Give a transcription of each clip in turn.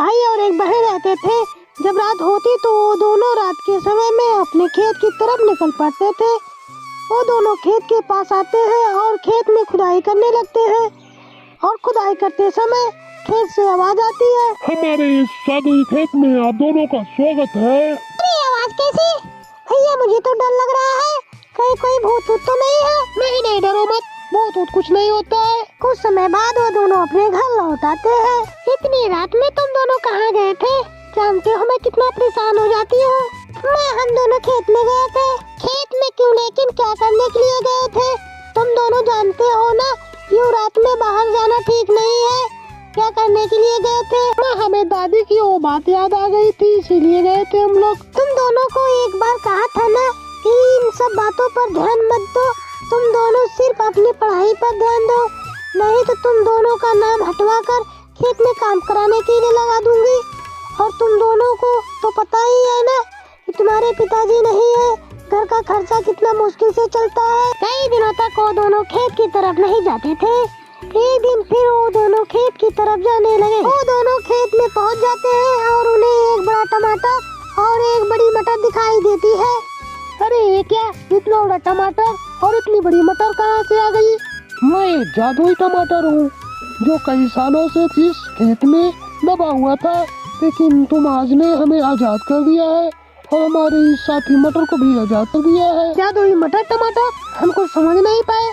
भाई और एक बहन रहते थे। जब रात होती तो वो दोनों रात के समय में अपने खेत की तरफ निकल पड़ते थे। वो दोनों खेत के पास आते हैं और खेत में खुदाई करने लगते हैं और खुदाई करते समय खेत से आवाज आती है, हमारे इस जादुई खेत में आप दोनों का स्वागत है। अरे आवाज कैसी? भैया मुझे तो डर लग रहा है, कहीं कोई भूत तो नहीं है? नहीं नहीं डरो मत, भूत कुछ नहीं होता है। कुछ समय बाद वो दोनों अपने घर लौट आते हैं। इतनी रात में तुम दोनों कहाँ गए थे? जानते हो मैं कितना परेशान हो जाती हूँ। हम दोनों खेत में गए थे। खेत में क्यों, लेकिन क्या करने के लिए गए थे? तुम दोनों जानते हो ना, यूँ रात में बाहर जाना ठीक नहीं है। क्या करने के लिए गए थे? हमें दादी की वो बात याद आ गई थी, इसीलिए गए थे हम लोग। तुम दोनों को एक बार कहा था ना कि इन सब बातों पर ध्यान मत दो, तुम दोनों सिर्फ अपनी पढ़ाई पर ध्यान दो, नहीं तो तुम दोनों का नाम हटवा कर खेत में काम कराने के लिए लगा दूंगी। और तुम दोनों को तो पता ही है ना कि तुम्हारे पिताजी नहीं है, घर का खर्चा कितना मुश्किल से चलता है। कई दिनों तक वो दोनों खेत की तरफ नहीं जाते थे। एक दिन फिर वो दोनों खेत की तरफ जाने लगे। वो दोनों खेत में पहुंच जाते हैं और उन्हें एक बड़ा टमाटर और एक बड़ी मटर दिखाई देती है। अरे ये क्या, इतना बड़ा टमाटर और इतनी बड़ी मटर कहाँ से आ गई? मैं एक जादुई टमाटर हूँ जो कई सालों से इस खेत में दबा हुआ था, लेकिन तुम आज ने हमें आजाद कर दिया है और हमारे साथी मटर को भी आजाद कर दिया है। जादुई मटर टमाटर हम कुछ समझ नहीं पाए।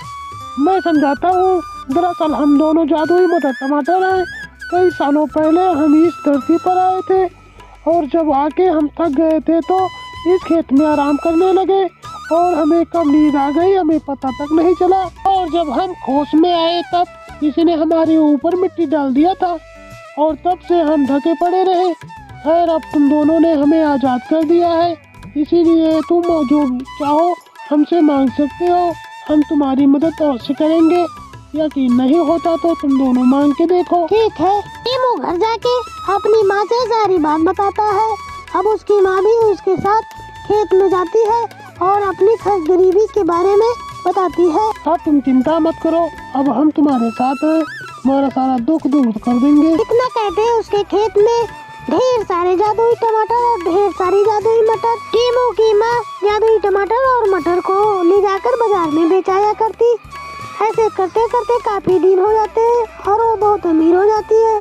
मैं समझाता हूँ। दरअसल हम दोनों जादुई मटर टमाटर हैं। कई सालों पहले हम इस धरती पर आए थे और जब आके हम थक गए थे तो इस खेत में आराम करने लगे और हमें कब नींद आ गई हमें पता तक नहीं चला। और जब हम होश में आए तब किसी ने हमारे ऊपर मिट्टी डाल दिया था और तब से हम ढके पड़े रहे। खैर अब तुम दोनों ने हमें आजाद कर दिया है, इसीलिए तुम जो चाहो हमसे मांग सकते हो, हम तुम्हारी मदद अवश्य करेंगे। यकीन नहीं होता तो तुम दोनों मांग के देखो। ठीक है। टीमू घर जाके अपनी माँ से सारी बात बताता है। अब उसकी माँ भी उसके साथ खेत में जाती है और अपनी गरीबी के बारे में बताती है। अब तुम चिंता मत करो, अब हम तुम्हारे साथ हैं, तुम्हारा सारा दुख दूर कर देंगे। इतना कहते हैं उसके खेत में ढेर सारे जादुई टमाटर और ढेर सारी जादुई मटर। टीमू की माँ जादुई टमाटर और मटर को ले जाकर बाजार में बेचाया करती। ऐसे करते करते काफी दिन हो जाते हैं और वो बहुत अमीर हो जाती है।